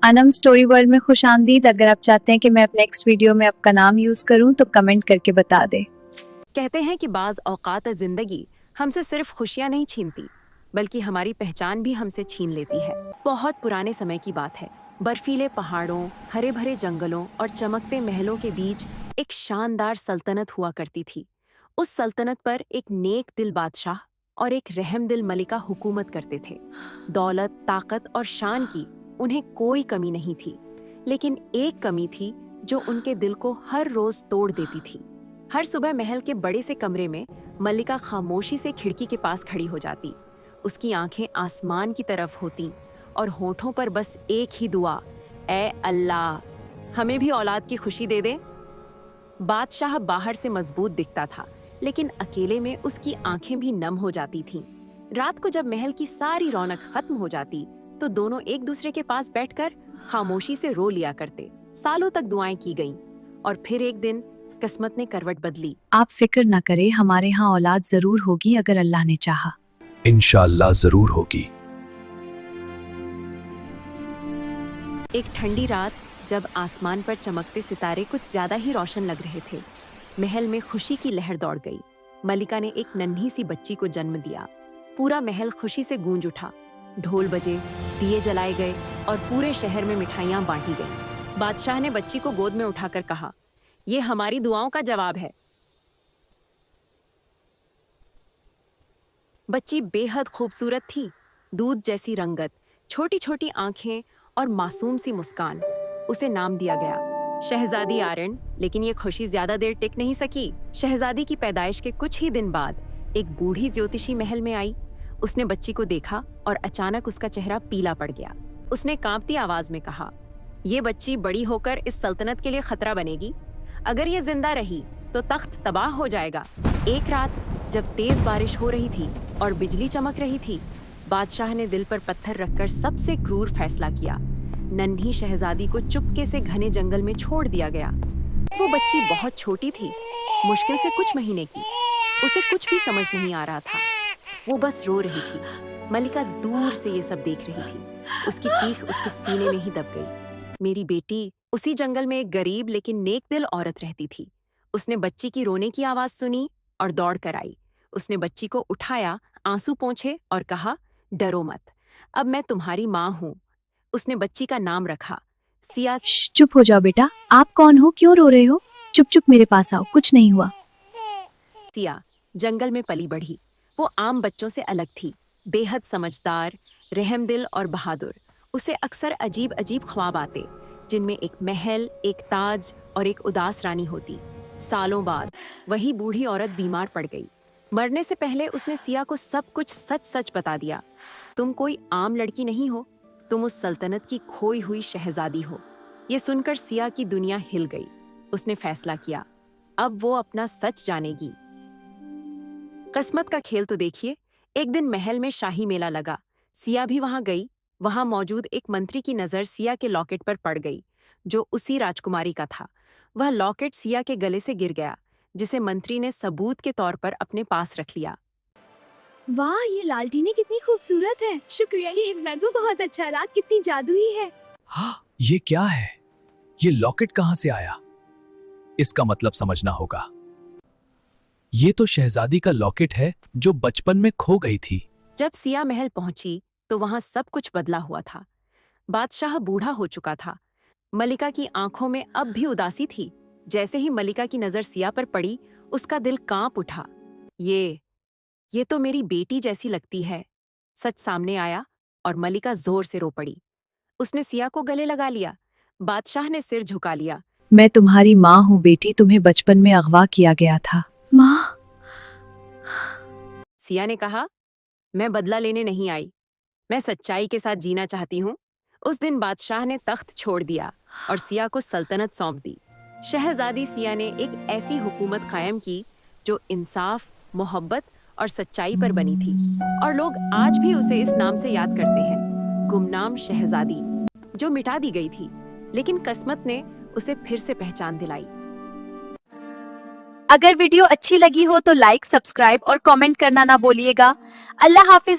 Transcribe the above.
Anam story world में खुशामदीद। अगर आप चाहते हैं कि मैं अपने नेक्स्ट वीडियो में आपका नाम यूज करूं तो कमेंट करके बता दें। कहते हैं कि बाज औकात जिंदगी हमसे सिर्फ खुशियां नहीं छीनती बल्कि हमारी पहचान भी हमसे छीन लेती है। बहुत पुराने समय की बात है। बर्फीले पहाड़ों, हरे भरे जंगलों और चमकते महलों के बीच एक शानदार सल्तनत हुआ करती थी। उस सल्तनत पर एक नेक दिल बादशाह और एक रहमदिल मलिका हुकूमत करते थे। दौलत, ताकत और शान की उन्हें कोई कमी नहीं थी, लेकिन एक कमी थी जो उनके दिल को हर रोज तोड़ देती थी। हर सुबह महल के बड़े से कमरे में मल्लिका खामोशी से खिड़की के पास खड़ी हो जाती। उसकी आंखें आसमान की तरफ होती और होठों पर बस एक ही दुआ, ए अल्लाह हमें भी औलाद की खुशी दे दे। बादशाह बाहर से मजबूत दिखता था, लेकिन अकेले में उसकी आंखें भी नम हो जाती थीं। रात को जब महल की सारी रौनक खत्म हो जाती तो दोनों एक दूसरे के पास बैठकर खामोशी से रो लिया करते। सालों तक दुआएं की गईं और फिर एक दिन किस्मत ने करवट बदली। आप फिक्र न करें, हमारे यहाँ औलाद जरूर होगी अगर अल्लाह ने चाहा। इंशाअल्लाह जरूर होगी। एक ठंडी रात जब आसमान पर चमकते सितारे कुछ ज्यादा ही रोशन लग रहे थे, महल में खुशी की लहर दौड़ गई। मलिका ने एक नन्ही सी बच्ची को जन्म दिया। पूरा महल खुशी से गूंज उठा। ढोल बजे, दिए जलाए गए और पूरे शहर में मिठाइयां बांटी गईं। बादशाह ने बच्ची को गोद में उठाकर कहा, ये हमारी दुआओं का जवाब है। बच्ची बेहद खूबसूरत थी। दूध जैसी रंगत, छोटी छोटी आंखें और मासूम सी मुस्कान। उसे नाम दिया गया शहजादी आर्यन। लेकिन ये खुशी ज्यादा देर टिक नहीं सकी। शहजादी की पैदाइश के कुछ ही दिन बाद एक बूढ़ी ज्योतिषी महल में आई। उसने बच्ची को देखा और अचानक उसका चेहरा पीला पड़ गया। उसने कांपती आवाज में कहा, ये बच्ची बड़ी होकर इस सल्तनत के लिए खतरा बनेगी। अगर ये जिंदा रही तो तख्त तबाह हो जाएगा। एक रात जब तेज बारिश हो रही थी और बिजली चमक रही थी, बादशाह ने दिल पर पत्थर रखकर सबसे क्रूर फैसला किया। नन्ही शहजादी को चुपके से घने जंगल में छोड़ दिया गया। वो बच्ची बहुत छोटी थी, मुश्किल से कुछ महीने की। उसे कुछ भी समझ नहीं आ रहा था। वो बस रो रही थी। मलिका दूर से ये सब देख रही थी। उसकी चीख उसके सीने में ही दब गई। मेरी बेटी। उसी जंगल में एक गरीब लेकिन नेक दिल औरत रहती थी। उसने बच्ची की रोने की आवाज सुनी और दौड़ कर आई। उसने बच्ची को उठाया, आंसू पोंछे और कहा, डरो मत, अब मैं तुम्हारी माँ हूँ। उसने बच्ची का नाम रखा सिया। चुप हो जाओ बेटा, आप कौन हो, क्यों रो रहे हो? चुप चुप मेरे पास आओ, कुछ नहीं हुआ। सिया जंगल में पली बढ़ी। वो आम बच्चों से अलग थी, बेहद समझदार, रहमदिल और बहादुर। उसे अक्सर अजीब अजीब ख्वाब आते, जिनमें एक महल, एक ताज और एक उदास रानी होती। सालों बाद वही बूढ़ी औरत बीमार पड़ गई। मरने से पहले उसने सिया को सब कुछ सच सच बता दिया। तुम कोई आम लड़की नहीं हो, तुम उस सल्तनत की खोई हुई शहजादी हो। ये सुनकर सिया की दुनिया हिल गई। उसने फैसला किया, अब वो अपना सच जानेगी। किस्मत का खेल तो देखिए। एक दिन महल में शाही मेला लगा। सिया भी वहां गई। वहां मौजूद एक मंत्री की नजर सिया के लॉकेट पर पड़ गई, जो उसी राजकुमारी का था। वह लॉकेट सिया के गले से गिर गया, जिसे मंत्री ने सबूत के तौर पर अपने पास रख लिया। वाह, ये लालटीनें कितनी खूबसूरत है। शुक्रिया, ये मैं बहुत अच्छा। रात कितनी जादुई है। हाँ, ये क्या है? ये लॉकेट कहाँ से आया? इसका मतलब समझना होगा। ये तो शहजादी का लॉकेट है जो बचपन में खो गई थी। जब सिया महल पहुंची तो वहां सब कुछ बदला हुआ था। बादशाह बूढ़ा हो चुका था। मलिका की आंखों में अब भी उदासी थी। जैसे ही मलिका की नजर सिया पर पड़ी, उसका दिल कांप उठा। ये तो मेरी बेटी जैसी लगती है। सच सामने आया और मलिका जोर से रो पड़ी। उसने सिया को गले लगा लिया। बादशाह ने सिर झुका लिया। मैं तुम्हारी माँ हूँ बेटी, तुम्हें बचपन में अगवा किया गया था। माँ। सिया ने कहा, मैं बदला लेने नहीं आई, मैं सच्चाई के साथ जीना चाहती हूँ। उस दिन बादशाह ने तख्त छोड़ दिया और सिया को सल्तनत सौंप दी। शहजादी सिया ने एक ऐसी हुकूमत कायम की जो इंसाफ, मोहब्बत और सच्चाई पर बनी थी, और लोग आज भी उसे इस नाम से याद करते हैं, गुमनाम शहजादी, जो मिटा दी गई थी, लेकिन किस्मत ने उसे फिर से पहचान दिलाई। अगर वीडियो अच्छी लगी हो तो लाइक, सब्सक्राइब और कमेंट करना ना भूलिएगा। अल्लाह हाफिज।